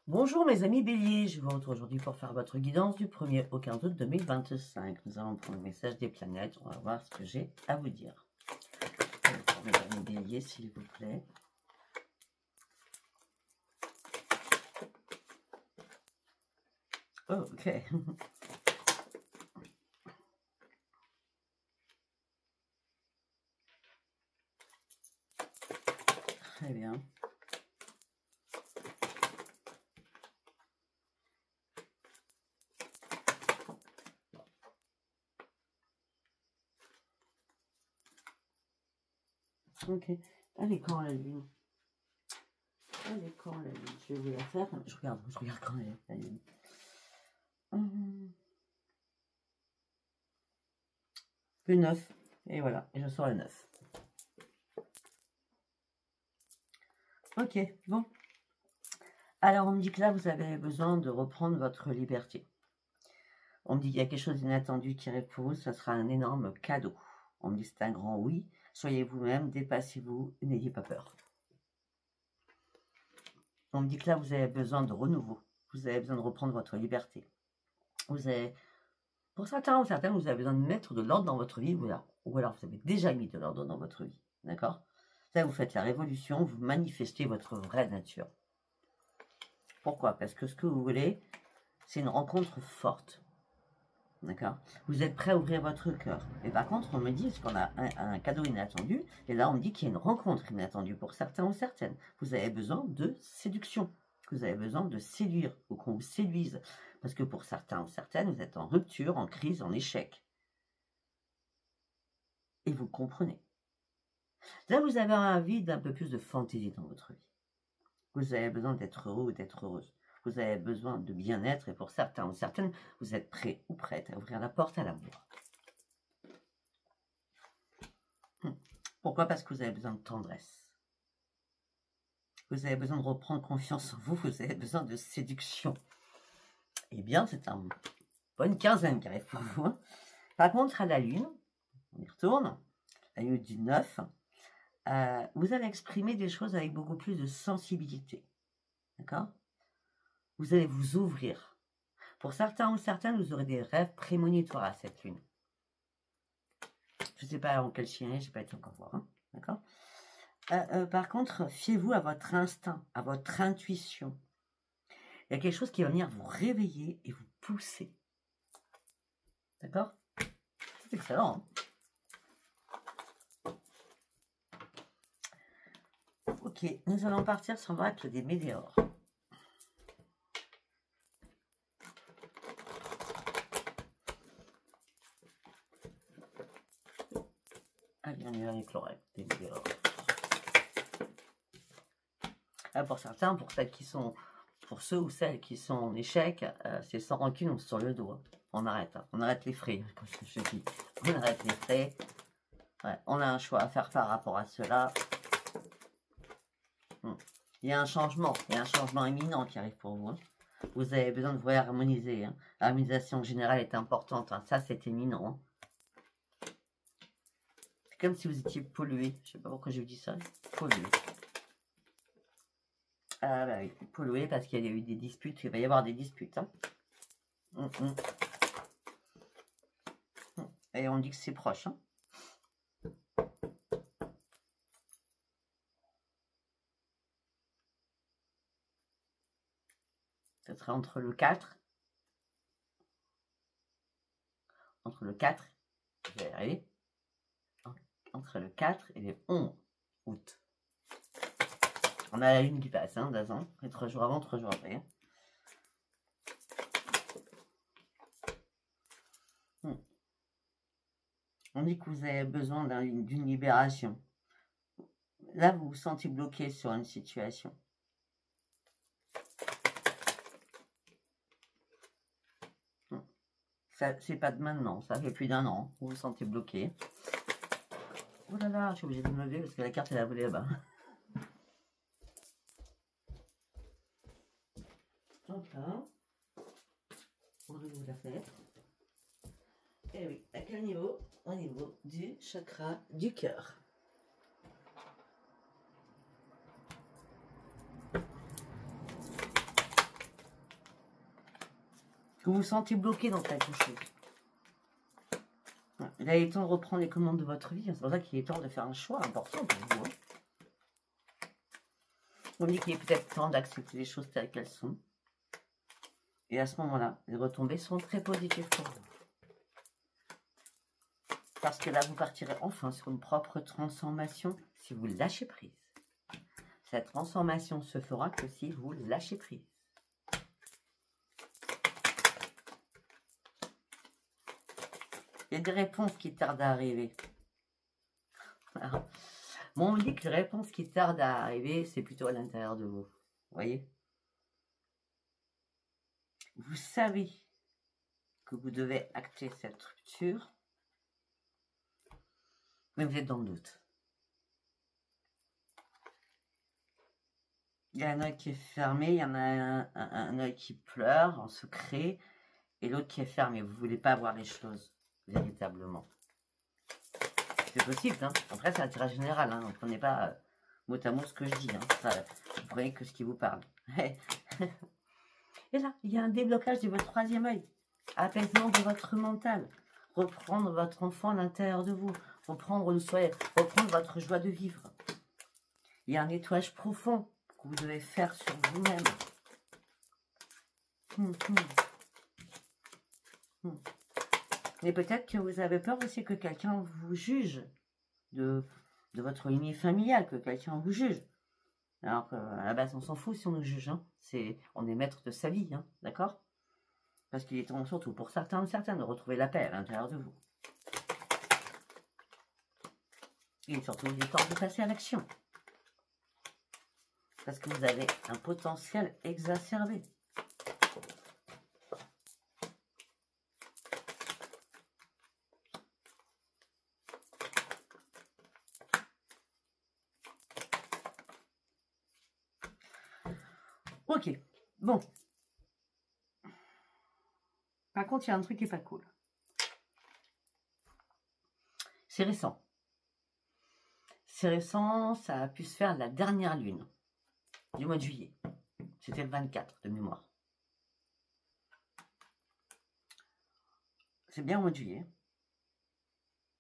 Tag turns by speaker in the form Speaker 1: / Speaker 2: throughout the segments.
Speaker 1: Bonjour mes amis béliers, je vous retrouve aujourd'hui pour faire votre guidance du 1er au 15 août 2025. Nous allons prendre le message des planètes, on va voir ce que j'ai à vous dire. Pour mes amis béliers, s'il vous plaît. Oh, ok. Très bien. Ok. Elle est quand la lune? Elle est quand la lune? Je vais vous la faire. Je regarde quand elle est la lune. Le 9. Et voilà. Et je sors le 9. Ok, bon. Alors on me dit que là vous avez besoin de reprendre votre liberté. On me dit qu'il y a quelque chose d'inattendu qui arrive pour vous, ça sera un énorme cadeau. On me dit c'est un grand oui. Soyez vous-même, dépassez-vous, n'ayez pas peur. On me dit que là, vous avez besoin de renouveau. Vous avez besoin de reprendre votre liberté. Vous avez, pour certains ou certaines, vous avez besoin de mettre de l'ordre dans votre vie, ou alors vous avez déjà mis de l'ordre dans votre vie. D'accord? Là, vous faites la révolution, vous manifestez votre vraie nature. Pourquoi? Parce que ce que vous voulez, c'est une rencontre forte. D'accord? Vous êtes prêt à ouvrir votre cœur. Et par contre, on me dit, parce qu'on a un cadeau inattendu, et là, on me dit qu'il y a une rencontre inattendue pour certains ou certaines. Vous avez besoin de séduction. Vous avez besoin de séduire, ou qu'on vous séduise. Parce que pour certains ou certaines, vous êtes en rupture, en crise, en échec. Et vous comprenez. Là, vous avez envie d'un peu plus de fantaisie dans votre vie. Vous avez besoin d'être heureux ou d'être heureuse. Vous avez besoin de bien-être et pour certains ou certaines, vous êtes prêt ou prête à ouvrir la porte à l'amour. Pourquoi? Parce que vous avez besoin de tendresse. Vous avez besoin de reprendre confiance en vous. Vous avez besoin de séduction. Eh bien, c'est une bonne quinzaine qui arrive pour vous. Par contre, à la lune, on y retourne, la lune du 9, vous allez exprimer des choses avec beaucoup plus de sensibilité. D'accord? Vous allez vous ouvrir. Pour certains ou certaines, vous aurez des rêves prémonitoires à cette lune. Je ne sais pas en quel chien, je n'ai pas été encore voir. Hein, d'accord? Par contre, fiez-vous à votre instinct, à votre intuition. Il y a quelque chose qui va venir vous réveiller et vous pousser. D'accord? C'est excellent. Hein? Ok, nous allons partir sur l'oracle des météores. Allez, on y va avec l'oracle des météores. Pour certains, pour ceux ou celles qui sont en échec, c'est sans rancune ou sur le dos. On arrête, hein. On arrête les frais, comme je dis. On arrête les frais. Ouais, on a un choix à faire par rapport à cela. Il y a un changement imminent qui arrive pour vous. Hein. Vous avez besoin de vous harmoniser. Hein. L'harmonisation générale est importante. Hein. Ça, c'est éminent. Hein. C'est comme si vous étiez pollué. Je ne sais pas pourquoi je vous dis ça. Pollué. Ah bah oui, pollué parce qu'il y a eu des disputes. Il va y avoir des disputes. Hein. Et on dit que c'est proche. Hein. Ce sera entre le 4. Entre le 4, je vais y arriver. Entre le 4 et le 11 août. On a la lune qui passe, hein, d'Azan. 3 jours avant, 3 jours après. Hein. On dit que vous avez besoin d'une libération. Là, vous vous sentez bloqué sur une situation. C'est pas de maintenant, ça fait plus d'1 an. Vous vous sentez bloqué. Oh là là, je suis obligée de me lever parce que la carte, elle a volé là-bas. Enfin, on va vous la faire. Et oui, à quel niveau? Au niveau du chakra du cœur. Que vous vous sentez bloqué dans quelque chose. Il est temps de reprendre les commandes de votre vie. C'est pour ça qu'il est temps de faire un choix important pour vous. On dit qu'il est peut-être temps d'accepter les choses telles qu'elles sont. Et à ce moment-là, les retombées sont très positives pour vous. Parce que là, vous partirez enfin sur une propre transformation si vous lâchez prise. Cette transformation se fera que si vous lâchez prise. Il y a des réponses qui tardent à arriver. Alors, bon, on me dit que les réponses qui tardent à arriver, c'est plutôt à l'intérieur de vous. Vous voyez? Vous savez que vous devez acter cette rupture, mais vous êtes dans le doute. Il y a un œil qui est fermé, il y en a un œil qui pleure en secret, et l'autre qui est fermé. Vous ne voulez pas voir les choses véritablement. C'est possible, hein. Après, c'est un tirage général, hein. Ne prenez pas mot à mot ce que je dis, hein. Ça, vous prenez que ce qui vous parle. Et là, il y a un déblocage de votre troisième œil. Apaisement de votre mental. Reprendre votre enfant à l'intérieur de vous. Reprendre le soleil. Reprendre votre joie de vivre. Il y a un nettoyage profond que vous devez faire sur vous-même. Mais peut-être que vous avez peur aussi que quelqu'un vous juge de votre lignée familiale, que quelqu'un vous juge. Alors qu'à la base, on s'en fout si on nous juge. Hein. On est maître de sa vie, hein, d'accord? Parce qu'il est temps surtout pour certains ou certaines de retrouver la paix à l'intérieur de vous. Il est surtout temps de passer à l'action. Parce que vous avez un potentiel exacerbé. Ok, bon. Par contre, il y a un truc qui n'est pas cool. C'est récent. C'est récent, ça a pu se faire la dernière lune du mois de juillet. C'était le 24 de mémoire. C'est bien au mois de juillet.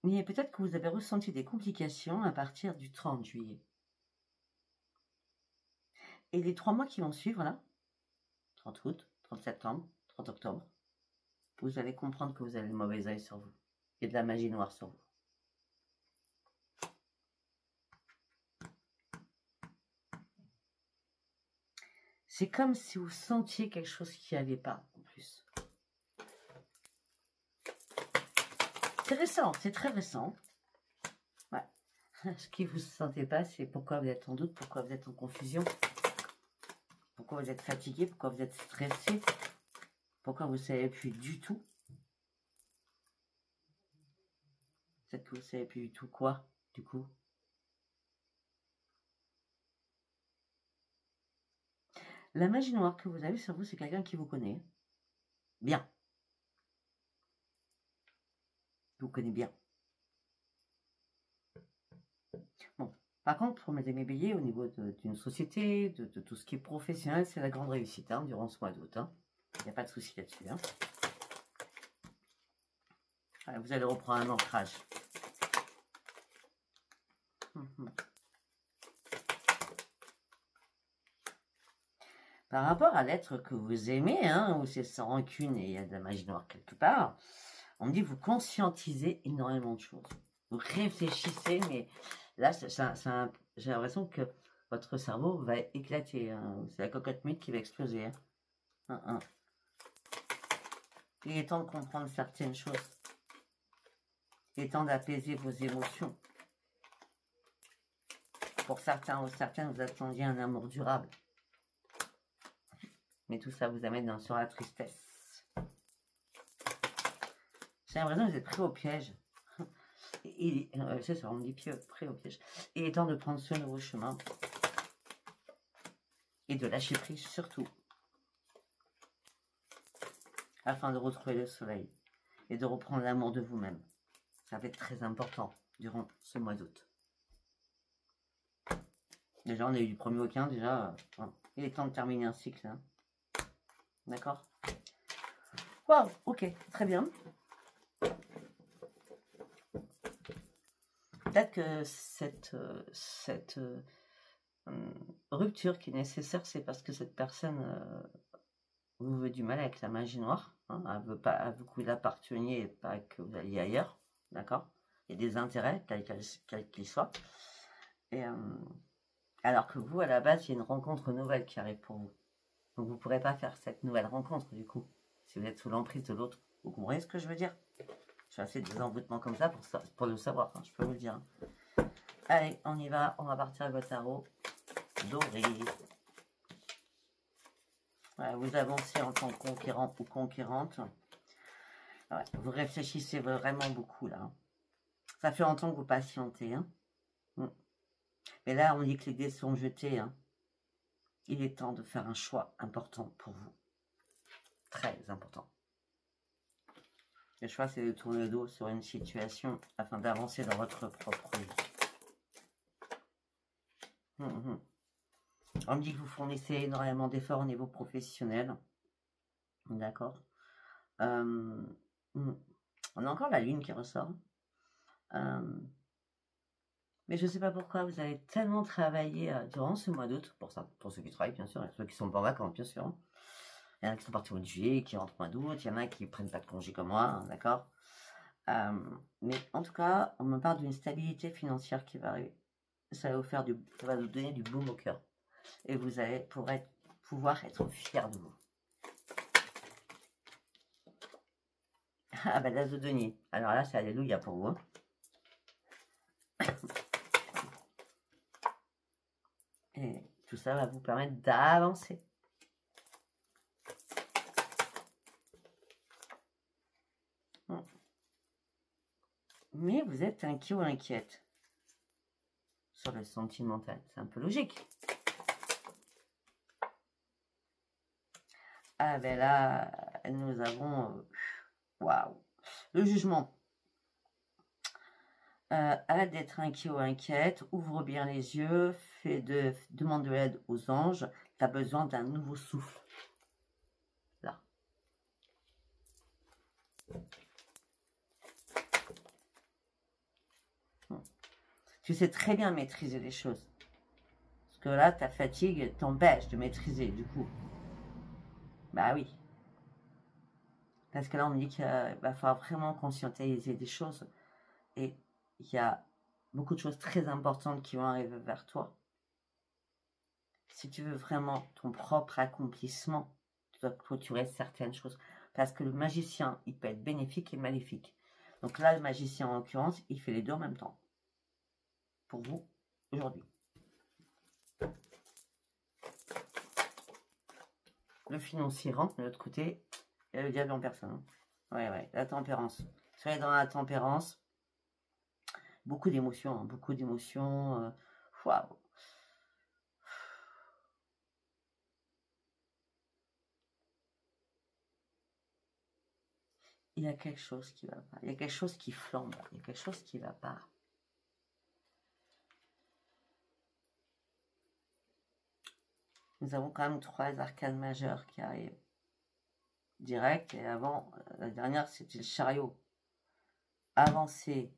Speaker 1: Mais peut-être que vous avez ressenti des complications à partir du 30 juillet. Et les 3 mois qui vont suivre, là, 30 août, 30 septembre, 30 octobre, vous allez comprendre que vous avez le mauvais œil sur vous. Il y a de la magie noire sur vous. C'est comme si vous sentiez quelque chose qui n'allait pas, en plus. C'est récent, c'est très récent. Ouais. Ce qui ne vous sentez pas, c'est pourquoi vous êtes en doute, pourquoi vous êtes en confusion, pourquoi vous êtes fatigué, pourquoi vous êtes stressé, pourquoi vous ne savez plus du tout. Peut-être que vous ne savez plus du tout quoi, du coup. La magie noire que vous avez sur vous, c'est quelqu'un qui vous connaît bien. Vous connaît bien. Bon, par contre, pour mes amis béliers, au niveau d'une société, de tout ce qui est professionnel, c'est la grande réussite hein, durant ce mois d'août. Hein. Il n'y a pas de souci là-dessus. Hein. Allez, vous allez reprendre un ancrage. Par rapport à l'être que vous aimez, hein, où c'est sans rancune et il y a de la magie noire quelque part, on me dit que vous conscientisez énormément de choses. Vous réfléchissez, mais là, j'ai l'impression que votre cerveau va éclater. Hein. C'est la cocotte minute qui va exploser. Hein. Il est temps de comprendre certaines choses. Il est temps d'apaiser vos émotions. Pour certains ou certaines, vous attendiez un amour durable. Mais tout ça vous amène sur la tristesse. J'ai l'impression que vous êtes pris au piège. C'est ça, on me dit pris au piège. Il est temps de prendre ce nouveau chemin. Et de lâcher prise surtout. Afin de retrouver le soleil. Et de reprendre l'amour de vous-même. Ça va être très important durant ce mois d'août. Déjà, on a eu du 1er au 15. Déjà, il est temps de terminer un cycle. Hein. D'accord? Waouh, ok, très bien. Peut-être que cette rupture qui est nécessaire, c'est parce que cette personne vous veut du mal avec la magie noire. Hein, elle veut pas, elle veut que vous l'apparteniez et pas que vous alliez ailleurs. D'accord? Il y a des intérêts, quels qu'ils soient. Et, alors que vous, à la base, il y a une rencontre nouvelle qui arrive pour vous. Donc vous ne pourrez pas faire cette nouvelle rencontre, du coup, si vous êtes sous l'emprise de l'autre. Vous comprenez ce que je veux dire? Je fais assez des envoûtements comme ça pour le savoir, hein, je peux vous le dire. Allez, on y va, on va partir avec votre tarot doré. Ouais, vous avancez en tant que conquérant ou conquérante. Ouais, vous réfléchissez vraiment beaucoup là. Ça fait longtemps que vous patientez. Hein. Mais là, on dit que les dés sont jetés. Hein. Il est temps de faire un choix important pour vous. Très important. Le choix, c'est de tourner le dos sur une situation afin d'avancer dans votre propre vie. On me dit que vous fournissez énormément d'efforts au niveau professionnel. D'accord. On a encore la lune qui ressort. Mais je ne sais pas pourquoi vous avez tellement travaillé durant ce mois d'août. Pour ceux qui travaillent, bien sûr. Et ceux qui sont pas en vacances, bien sûr. Il y en a qui sont partis au mois de juillet, qui rentrent au mois d'août. Il y en a qui ne prennent pas de congé comme moi. Hein, d'accord. Mais en tout cas, on me parle d'une stabilité financière qui va arriver. Ça va vous donner du baume au cœur. Et vous allez pouvoir être fier de vous. Ah ben l'as de denier. Alors là, c'est alléluia pour vous. Hein. Et tout ça va vous permettre d'avancer. Mais vous êtes inquiet ou inquiète sur le sentimental. C'est un peu logique. Ah ben là, nous avons... Waouh! Le jugement. Arrête d'être inquiet ou inquiète. Ouvre bien les yeux. Demande de l'aide aux anges. Tu as besoin d'un nouveau souffle. Là. Tu sais très bien maîtriser les choses. Parce que là, ta fatigue t'empêche de maîtriser, du coup. Bah oui. Parce que là, on me dit qu'il va falloir vraiment conscientiser des choses. Et il y a beaucoup de choses très importantes qui vont arriver vers toi. Si tu veux vraiment ton propre accomplissement, tu dois clôturer certaines choses. Parce que le magicien, il peut être bénéfique et maléfique. Donc là, le magicien, en l'occurrence, il fait les deux en même temps. Pour vous, aujourd'hui. Le financier rentre, de l'autre côté, il y a le diable en personne. Ouais, la tempérance. Soyez dans la tempérance. Beaucoup d'émotions, hein, beaucoup d'émotions. Waouh. Il y a quelque chose qui va pas. Il y a quelque chose qui flambe. Il y a quelque chose qui va pas. Nous avons quand même 3 arcanes majeures qui arrivent. Direct. Et avant, la dernière, c'était le chariot. Avancez.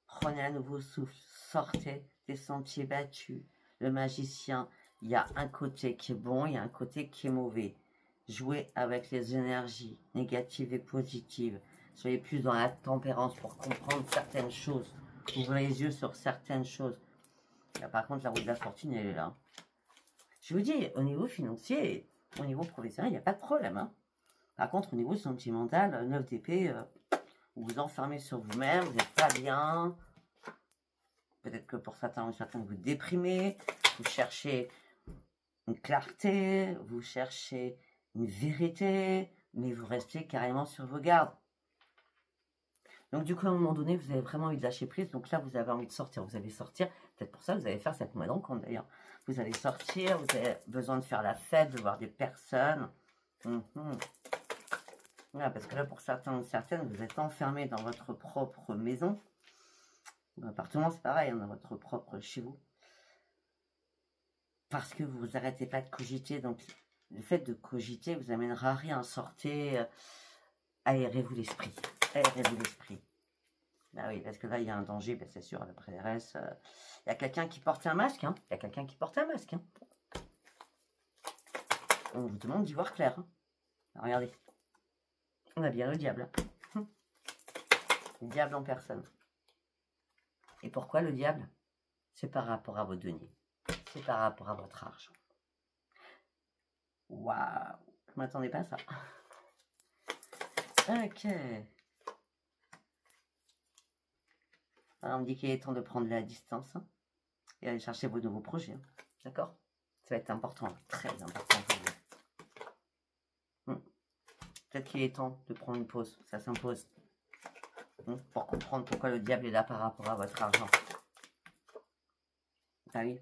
Speaker 1: Prenez un nouveau souffle. Sortez des sentiers battus. Le magicien, il y a un côté qui est bon, il y a un côté qui est mauvais. Jouez avec les énergies négatives et positives. Soyez plus dans la tempérance pour comprendre certaines choses. Ouvrez les yeux sur certaines choses. Là, par contre, la roue de la fortune, elle est là. Je vous dis, au niveau financier, au niveau professionnel, il n'y a pas de problème. Hein. Par contre, au niveau sentimental, 9 d'épée, vous vous enfermez sur vous-même, vous n'êtes pas bien. Peut-être que pour certains ou certaines, vous déprimez. Vous cherchez une clarté, vous cherchez une vérité, mais vous restez carrément sur vos gardes. Donc du coup, à un moment donné, vous avez vraiment envie de lâcher prise. Donc là, vous avez envie de sortir. Vous allez sortir. Peut-être pour ça, vous allez faire cette mois d'encontre d'ailleurs. Vous allez sortir, vous avez besoin de faire la fête, de voir des personnes. Voilà, parce que là, pour certains ou certaines, vous êtes enfermés dans votre propre maison. L'appartement, c'est pareil, dans votre propre chez vous. Parce que vous n'arrêtez pas de cogiter. Donc, le fait de cogiter vous amènera à rien. Sortez, Aérez-vous l'esprit. Aérez-vous l'esprit. Ben oui, parce que là, il y a un danger, ben c'est sûr, après le reste. Il y a quelqu'un qui porte un masque. Hein. Il y a quelqu'un qui porte un masque. Hein. On vous demande d'y voir clair. Hein. Alors, regardez. On a bien le diable. Le diable en personne. Et pourquoi le diable? C'est par rapport à vos deniers. C'est par rapport à votre argent. Waouh! Je ne m'attendais pas à ça. Ok. Alors, on me dit qu'il est temps de prendre la distance. Hein, et aller chercher vos nouveaux projets. Hein. D'accord? Ça va être important. Très important pour vous. Peut-être qu'il est temps de prendre une pause. Ça s'impose. Pour comprendre pourquoi le diable est là par rapport à votre argent. Ah oui.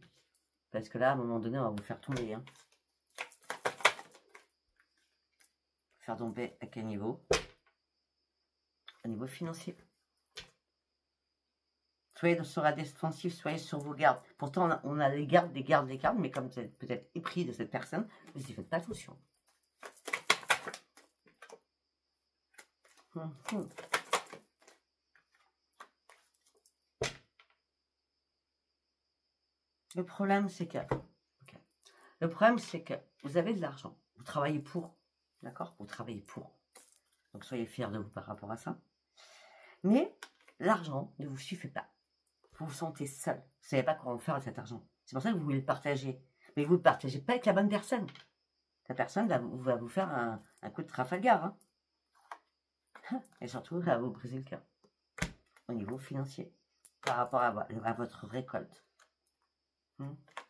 Speaker 1: Parce que là, à un moment donné, on va vous faire tomber. Hein. Faire tomber à quel niveau? Au niveau financier. Soyez sur la défensive, soyez sur vos gardes. Pourtant, on a les gardes, mais comme vous êtes peut-être épris de cette personne, vous n'y faites pas attention. Le problème, c'est que... Le problème, c'est que vous avez de l'argent. Vous travaillez pour. D'accord? Vous travaillez pour. Donc, soyez fiers de vous par rapport à ça. Mais l'argent ne vous suffit pas. Vous vous sentez seul. Vous ne savez pas comment faire avec cet argent. C'est pour ça que vous voulez le partager. Mais vous ne le partagez pas avec la bonne personne. La personne va vous faire un coup de Trafalgar. Hein. Et surtout, elle va vous briser le cœur. Au niveau financier. Par rapport à votre récolte.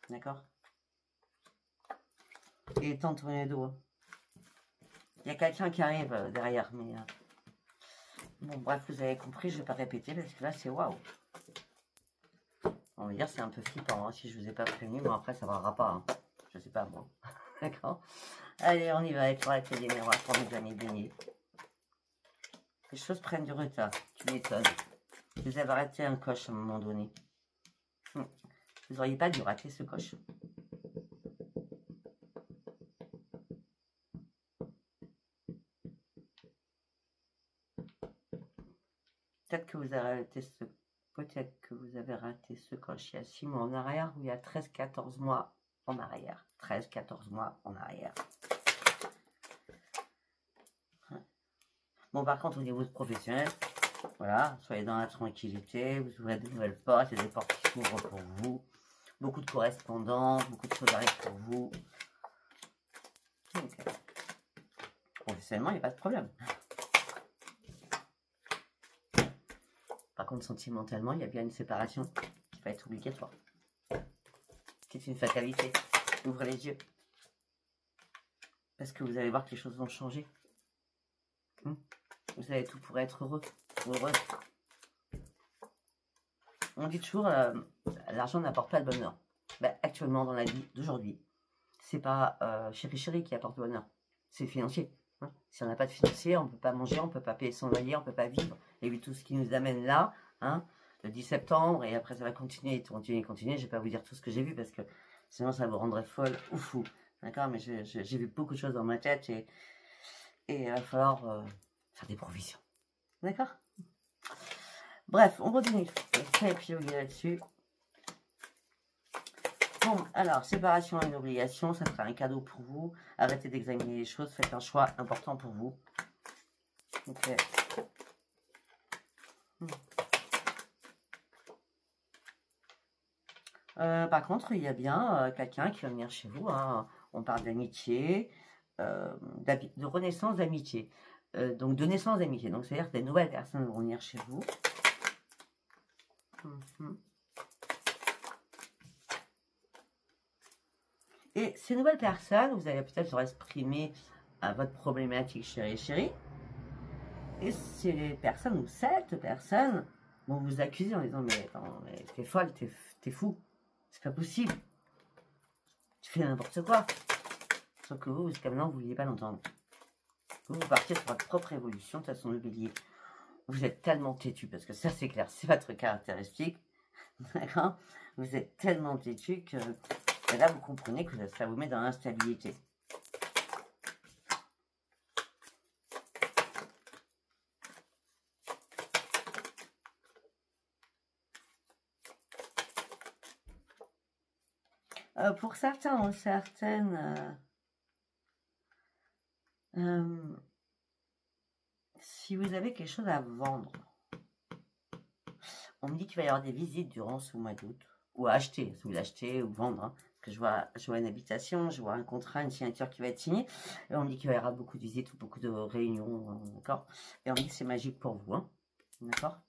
Speaker 1: D'accord? Il est temps de tourner le dos. Il y a quelqu'un qui arrive derrière, mais... Bon, bref, vous avez compris, je ne vais pas répéter, parce que là, c'est waouh. On va dire, c'est un peu flippant, hein, si je ne vous ai pas prévenu, mais après, ça ne varera pas. Hein. Je ne sais pas, moi. D'accord? Allez, on y va, avec les miroirs pour nous donner baigner. Les choses prennent du retard, tu m'étonnes. Vous avez raté un coche à un moment donné. Vous n'auriez pas dû rater ce coche. Peut-être que vous avez raté ce coche il y a 6 mois en arrière ou il y a 13-14 mois en arrière. 13-14 mois en arrière. Bon, par contre, au niveau professionnel, voilà, soyez dans la tranquillité, vous ouvrez de nouvelles portes, il y a des portes qui s'ouvrent pour vous. Beaucoup de correspondances, beaucoup de choses arrivent pour vous. Okay. Professionnellement, il n'y a pas de problème. Par contre, sentimentalement, il y a bien une séparation qui va être obligatoire. C'est une fatalité. Ouvrez les yeux. Parce que vous allez voir que les choses vont changer. Vous avez tout pour être heureux ou heureuse. On dit toujours, l'argent n'apporte pas le bonheur. Ben, actuellement, dans la vie d'aujourd'hui, c'est pas chéri qui apporte le bonheur. C'est financier. Hein. Si on n'a pas de financier, on ne peut pas manger, on ne peut pas payer son loyer, on ne peut pas vivre. Et puis tout ce qui nous amène là, hein, le 10 septembre, et après ça va continuer. Je ne vais pas vous dire tout ce que j'ai vu parce que sinon ça vous rendrait folle ou fou. D'accord? Mais j'ai vu beaucoup de choses dans ma tête et il va falloir faire des provisions. D'accord? Bref, on continue. Très épilogué là-dessus. Bon, alors, séparation et une obligation, ça sera un cadeau pour vous. Arrêtez d'examiner les choses, faites un choix important pour vous. Ok. Par contre, il y a bien quelqu'un qui va venir chez vous. Hein. On parle d'amitié, de renaissance d'amitié. Donc, de naissance d'amitié. Donc, c'est-à-dire que des nouvelles personnes vont venir chez vous. Et ces nouvelles personnes, vous allez peut-être leur exprimer votre problématique, chérie. Et ces personnes, ou cette personne, vont vous accuser en disant, mais attends, t'es folle, t'es fou. C'est pas possible. Tu fais n'importe quoi. Sauf que vous, jusqu'à maintenant, vous ne vouliez pas l'entendre. Vous partez sur votre propre évolution. De toute façon, le bélier, vous êtes tellement têtu, parce que ça, c'est clair, c'est votre caractéristique. D'accord? Vous êtes tellement têtu que et là, vous comprenez que ça vous met dans l'instabilité. Pour certains ou certaines, si vous avez quelque chose à vendre, on me dit qu'il va y avoir des visites durant ce mois d'août, ou à acheter, si vous l'achetez ou vendre, hein, parce que je vois une habitation, je vois un contrat, une signature qui va être signée, et on me dit qu'il y aura beaucoup de visites ou beaucoup de réunions, d'accord? Et on me dit que c'est magique pour vous, hein, d'accord?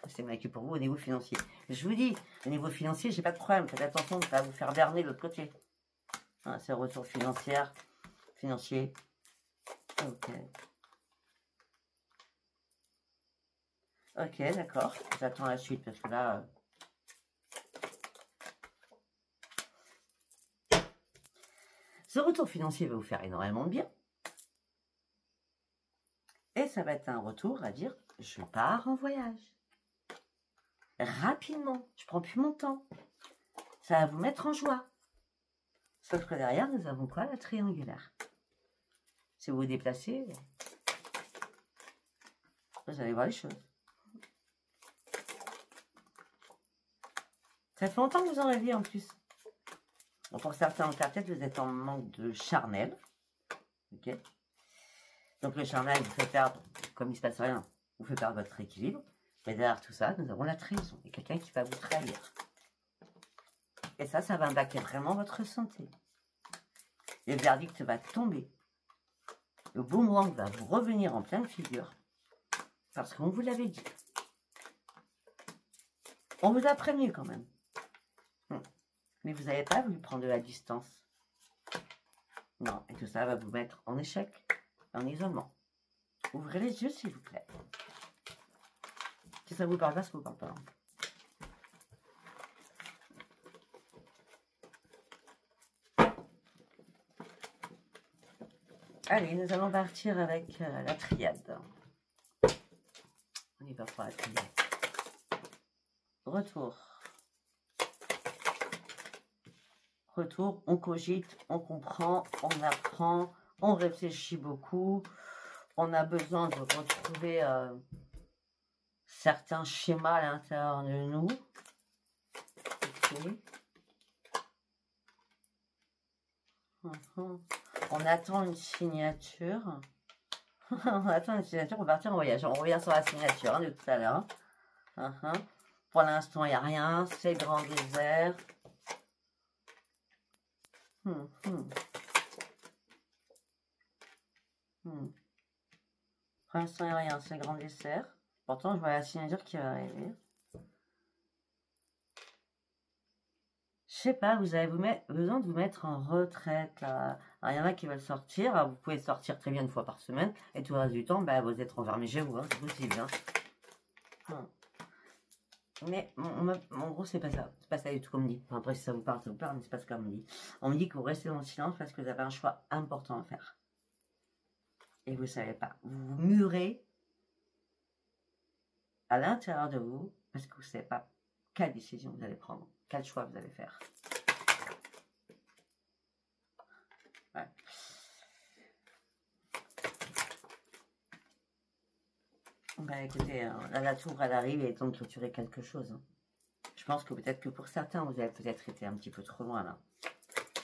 Speaker 1: C'est magique pour vous au niveau financier. Je vous dis, au niveau financier, j'ai pas de problème, faites attention, ça va vous faire berner de l'autre côté. Hein, c'est retour financier. Ok. Ok, d'accord. J'attends la suite parce que là... Ce retour financier va vous faire énormément de bien. Et ça va être un retour à dire, je pars en voyage. Rapidement, je prends plus mon temps. Ça va vous mettre en joie. Sauf que derrière, nous avons quoi? La triangulaire. Si vous vous déplacez, vous allez voir les choses. Ça fait longtemps que vous en rêviez en plus. Bon, pour certains, peut-être vous êtes en manque de charnel. Ok. Donc le charnel vous fait perdre, comme il ne se passe rien, vous fait perdre votre équilibre. Mais derrière tout ça, nous avons la trahison. Il y a quelqu'un qui va vous trahir. Et ça va impacter vraiment votre santé. Le verdict va tomber. Le boomerang va vous revenir en pleine figure. Parce qu'on vous l'avait dit. On vous a prévenu quand même. Mais vous n'avez pas voulu prendre de la distance. Non, et tout ça va vous mettre en échec, en isolement. Ouvrez les yeux, s'il vous plaît. Si ça vous parle pas, ça vous parle pas. Allez, nous allons partir avec la triade. On y va pour la triade. Retour, on cogite, on comprend, on apprend, on réfléchit beaucoup. On a besoin de retrouver certains schémas à l'intérieur de nous. Okay. On attend une signature. On attend une signature pour partir en voyage. On revient sur la signature hein, de tout à l'heure. Pour l'instant, il n'y a rien. C'est grand désert. Pour l'instant, il n'y a rien. C'est grand désert. Pourtant, je vois la signature qui va arriver. Je sais pas, vous avez besoin de vous mettre en retraite. Là. Alors, il y en a qui veulent sortir. Alors, vous pouvez sortir très bien une fois par semaine. Et tout le reste du temps, bah, vous êtes enfermé chez vous. Hein, c'est possible. Hein. Mais en gros, c'est pas ça. C'est pas ça du tout qu'on me dit. Enfin, après, si ça vous parle, mais c'est pas ce qu'on me dit. On me dit que vous restez dans le silence parce que vous avez un choix important à faire. Et vous savez pas. Vous vous murez à l'intérieur de vous parce que vous savez pas quelle décision vous allez prendre. Quel choix vous allez faire. Ouais. Bah écoutez, la tour elle arrive et il est temps de clôturer quelque chose. Hein. Je pense que peut-être que pour certains, vous avez peut-être été un petit peu trop loin là.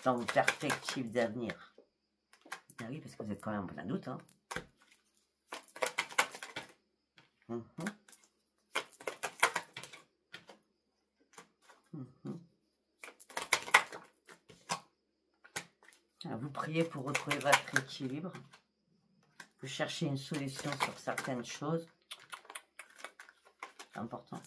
Speaker 1: Dans vos perspectives d'avenir. Ah oui, parce que vous êtes quand même en plein doute. Hein. Alors, vous priez pour retrouver votre équilibre. Vous cherchez une solution sur certaines choses. C'est important.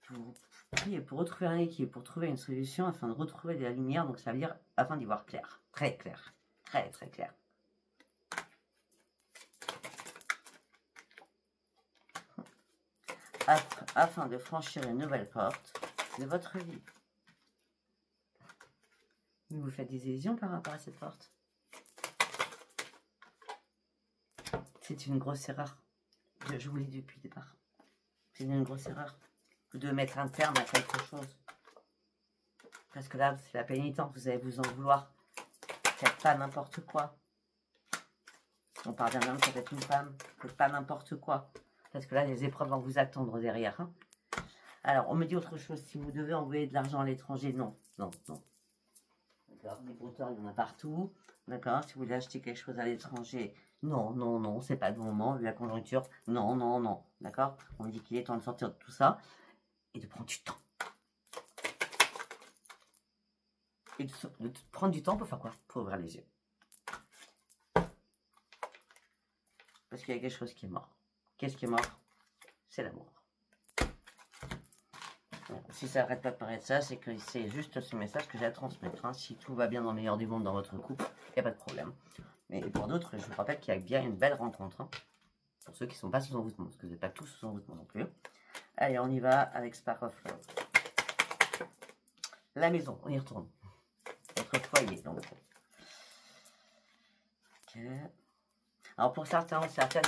Speaker 1: Vous priez pour retrouver un équilibre, pour trouver une solution afin de retrouver de la lumière. Donc ça veut dire afin d'y voir clair. Très clair. Très très clair. Afin de franchir une nouvelle porte de votre vie. Vous faites des illusions par rapport à cette porte. C'est une grosse erreur. Je vous l'ai dit depuis le départ. C'est une grosse erreur. Vous devez mettre un terme à quelque chose. Parce que là, c'est la pénitence. Vous allez vous en vouloir. Faites pas n'importe quoi. On parle d'un homme, peut-être une femme. Faites pas n'importe quoi. Parce que là, les épreuves vont vous attendre derrière. Hein. Alors, on me dit autre chose. Si vous devez envoyer de l'argent à l'étranger, non, non, non. D'accord, des brouteurs, il y en a partout. D'accord, si vous voulez acheter quelque chose à l'étranger, non, non, non, c'est pas le moment, vu la conjoncture. Non, non, non. D'accord, on me dit qu'il est temps de sortir de tout ça et de prendre du temps. Et de prendre du temps pour faire quoi? Pour ouvrir les yeux. Parce qu'il y a quelque chose qui est mort. Qu'est-ce qui est mort? C'est l'amour. Si ça n'arrête pas de paraître ça, c'est que c'est juste ce message que j'ai à transmettre. Hein. Si tout va bien dans le meilleur du monde dans votre couple, il n'y a pas de problème. Mais pour d'autres, je vous rappelle qu'il y a bien une belle rencontre. Hein. Pour ceux qui ne sont pas sous envoûtement, parce que vous n'êtes pas tous sous envoûtement non plus. Allez, on y va avec Spark of Love. La maison, on y retourne. Votre foyer, donc. Ok. Alors pour certains ou certaines,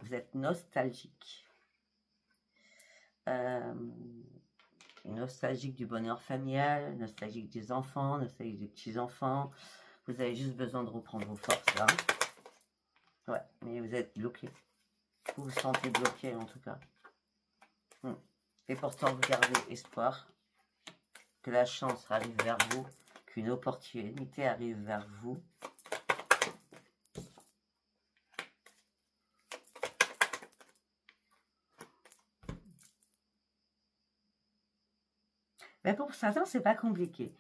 Speaker 1: vous êtes nostalgique. Nostalgique du bonheur familial, nostalgique des enfants, nostalgique des petits-enfants. Vous avez juste besoin de reprendre vos forces là. Ouais, mais vous êtes bloqué. Vous vous sentez bloqué en tout cas. Et pourtant, vous gardez espoir que la chance arrive vers vous, qu'une opportunité arrive vers vous. Mais pour certains, c'est pas compliqué.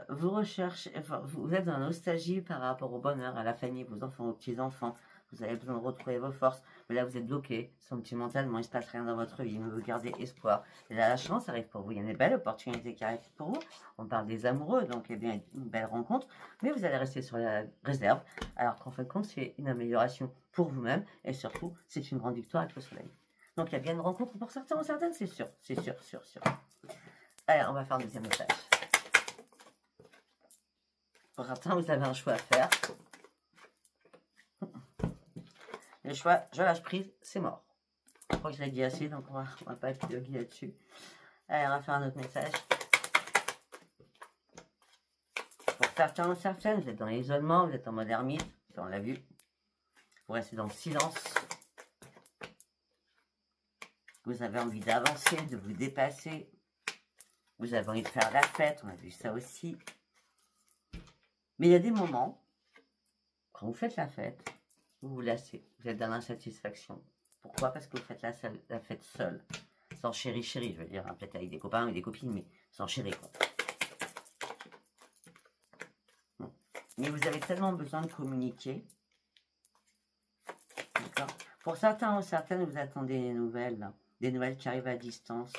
Speaker 1: Vous recherchez, enfin, vous êtes dans la nostalgie par rapport au bonheur, à la famille, vos enfants, vos petits-enfants. Vous avez besoin de retrouver vos forces. Mais là, vous êtes bloqué, sentimentalement, il ne se passe rien dans votre vie, mais vous gardez espoir. Et là, la chance arrive pour vous. Il y a une belle opportunité qui arrive pour vous. On parle des amoureux, donc eh bien, une belle rencontre. Mais vous allez rester sur la réserve, alors qu'en fin de compte, c'est une amélioration pour vous-même. Et surtout, c'est une grande victoire avec le soleil. Donc, il y a bien une rencontre pour certains ou certaines, c'est sûr. C'est sûr, sûr, sûr. Allez, on va faire le deuxième message. Pour certains, vous avez un choix à faire. Le choix, je lâche prise, c'est mort. Je crois que je l'ai dit assez, donc on va pas épiloguer là-dessus. Allez, on va faire un autre message. Pour certains ou certaines, vous êtes dans l'isolement, vous êtes en mode ermite, on l'a vu. Vous restez dans le silence. Vous avez envie d'avancer, de vous dépasser. Vous avez envie de faire la fête, on a vu ça aussi. Mais il y a des moments, quand vous faites la fête, vous vous lassez. Vous êtes dans l'insatisfaction. Pourquoi? Parce que vous faites la fête seule. Sans chéri, je veux dire. Hein, peut-être avec des copains ou des copines, mais sans chéri, quoi. Mais vous avez tellement besoin de communiquer. D'accord? Pour certains ou certaines, vous attendez des nouvelles. Là. Des nouvelles qui arrivent à distance.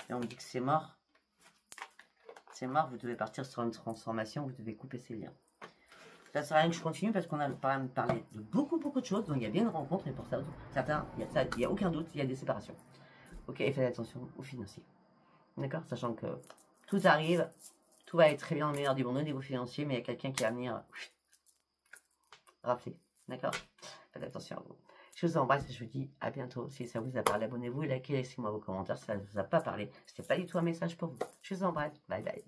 Speaker 1: Et on me dit que c'est mort. C'est mort, vous devez partir sur une transformation, vous devez couper ces liens. Ça ne sert à rien que je continue parce qu'on a quand même parlé de beaucoup de choses. Donc il y a bien une rencontre et pour ça, certains, il n'y a aucun doute, il y a des séparations. Ok, et faites attention aux financiers. D'accord? Sachant que tout arrive, tout va être très bien au meilleur du monde au niveau financier, mais il y a quelqu'un qui va venir rafler. D'accord? Faites attention à vous. Je vous embrasse et je vous dis à bientôt. Si ça vous a parlé, abonnez-vous, likez, laissez-moi vos commentaires. Si ça ne vous a pas parlé, ce n'est pas du tout un message pour vous. Je vous embrasse. Bye bye.